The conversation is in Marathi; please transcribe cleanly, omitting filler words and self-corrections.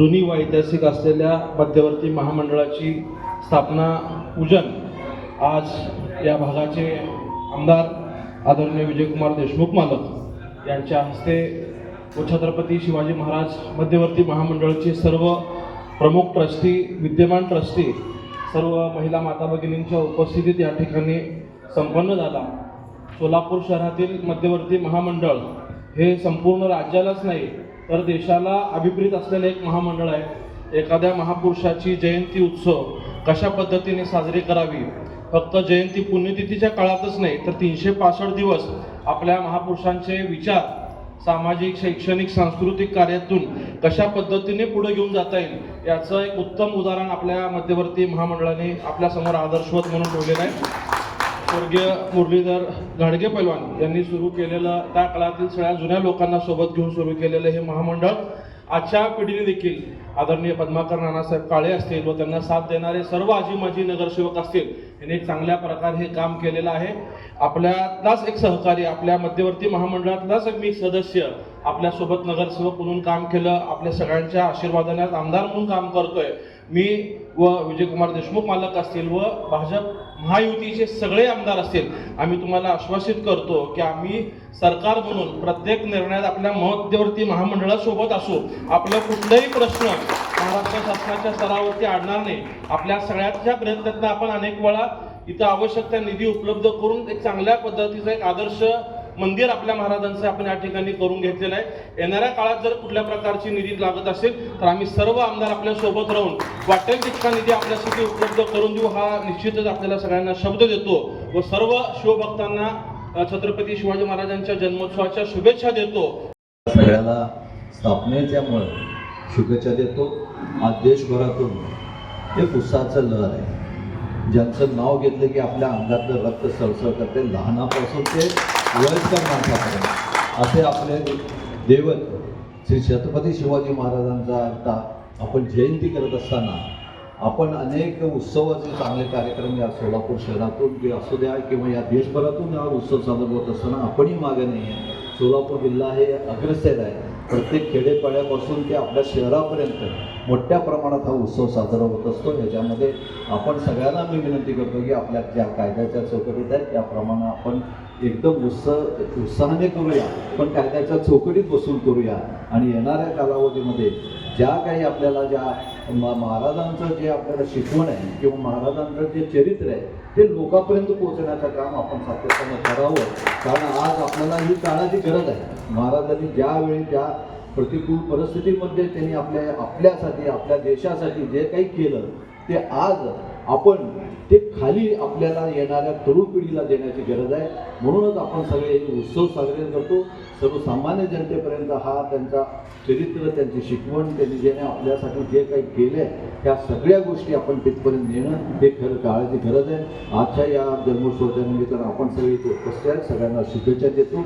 जुनी व ऐतिहासिक असलेल्या मध्यवर्ती महामंडळाची स्थापना पूजन आज या भागाचे आमदार आदरणीय विजयकुमार देशमुख मालक यांच्या हस्ते व छत्रपती शिवाजी महाराज मध्यवर्ती महामंडळाचे सर्व प्रमुख ट्रस्टी, विद्यमान ट्रस्टी, सर्व महिला माता भगिनींच्या उपस्थितीत या ठिकाणी संपन्न झाला। सोलापूर शहरातील मध्यवर्ती महामंडळ हे संपूर्ण राज्यालाच नाही तर देशाला अभिप्रेत असलेले एक महामंडळ आहे। एखाद्या महापुरुषाची जयंती उत्सव कशा पद्धतीने साजरी करावी, फक्त जयंती पुण्यतिथीच्या काळातच नाही तर 365 दिवस आपल्या महापुरुषांचे विचार सामाजिक, शैक्षणिक, सांस्कृतिक कार्यातून कशा पद्धतीने पुढे घेऊन जाता येईल याचं एक उत्तम उदाहरण आपल्या मध्यवर्ती महामंडळाने आपल्यासमोर आदर्शवत म्हणून ठेवलेलं आहे। स्वर्गीय मुरलीधर घाडगे पैलवान यांनी सुरू केलेलं, त्या काळातील सगळ्या जुन्या लोकांना सोबत घेऊन सुरू केलेलं हे महामंडळ आजच्या पिढीने देखील आदरणीय पद्माकर नानासाहेब काळे असतील व त्यांना साथ देणारे सर्व आजी माजी नगरसेवक असतील यांनी एक चांगल्या प्रकारे हे काम केलेलं आहे। आपल्यातलाच एक सहकारी, आपल्या मध्यवर्ती महामंडळातलाच एक मी सदस्य आपल्यासोबत नगरसेवक म्हणून काम केलं, आपल्या सगळ्यांच्या आशीर्वादाने आमदार म्हणून काम करतोय। मी व विजयकुमार देशमुख मालक असतील व भाजप महायुतीचे सगळे आमदार असतील, आम्ही तुम्हाला आश्वासित करतो की आम्ही सरकार म्हणून प्रत्येक निर्णयात आपल्या मध्यवर्ती महामंडळासोबत असू। आपला कुठलाही प्रश्न महाराष्ट्र शासनाच्या स्तरावरती अडणार नाही। आपल्या सगळ्यांच्या प्रयत्नातून आपण अनेक वेळा इथं आवश्यक त्या निधी उपलब्ध करून एक चांगल्या पद्धतीचा एक आदर्श मंदिर आपल्या महाराजांचं आपण या ठिकाणी करून घेतलेलं आहे। येणाऱ्या काळात जर कुठल्या प्रकारची निधी लागत असेल तर आम्ही सर्व आमदार आपल्या सोबत राहून वाटेल तितका निधी आपल्यासाठी उपलब्ध करून देऊ, हा निश्चितच आपल्याला सगळ्यांना शब्द देतो व सर्व शिवभक्तांना छत्रपती शिवाजी महाराजांच्या जन्मोत्सवाच्या शुभेच्छा देतो। सगळ्याला स्थापनेच्यामुळे शुभेच्छा देतो। आज देशभरातून एक उत्साहाचं लहर आहे, ज्यांचं नाव घेतलं की आपल्या अंगातलं रक्त सळसळ करते, लहानापासून ते वयस्कर माणसापर्यंत असे आपले दैवत श्री छत्रपती शिवाजी महाराजांचा आता आपण जयंती करत असताना आपण अनेक उत्सवाचे चांगले कार्यक्रम या सोलापूर शहरातून असू द्या किंवा या देशभरातून हा उत्सव साजरा होत असताना आपणही मागे नाही आहे। सोलापूर जिल्हा हे अग्रसेन आहे, प्रत्येक खेडेपाड्यापासून ते आपल्या शहरापर्यंत मोठ्या प्रमाणात हा उत्सव साजरा होत असतो। याच्यामध्ये आपण सगळ्यांना मी विनंती करतो की आपल्या ज्या कायद्याच्या चौकटीत आहेत त्याप्रमाणे आपण एकदम उत्साहाने करूया, पण कायद्याच्या चौकटीत बसून करूया आणि येणाऱ्या कालावधीमध्ये ज्या काही आपल्याला ज्या महाराजांचं जे आपल्याला शिकवण आहे किंवा महाराजांचं जे चरित्र आहे ते लोकांपर्यंत पोहोचण्याचं काम आपण सातत्याने करावं, कारण आज आपल्याला ही काळाची गरज आहे। महाराजांनी ज्यावेळी ज्या प्रतिकूल परिस्थितीमध्ये त्यांनी आपल्यासाठी आपल्या देशासाठी जे काही केलं ते आज आपण ते खाली आपल्याला येणाऱ्या तरुण पिढीला देण्याची गरज आहे। म्हणूनच आपण सगळे उत्सव साजरे करतो। सर्वसामान्य जनतेपर्यंत हा त्यांचा चरित्र, त्यांची शिकवण, त्यांनी ज्याने आपल्यासाठी जे काही केले त्या सगळ्या गोष्टी आपण तिथपर्यंत नेणं हे खरं काळाची गरज आहे। आजच्या या जन्मोत्सवाच्या निमित्तानं आपण सगळे उपस्थित आहेत, सगळ्यांना शुभेच्छा देतो।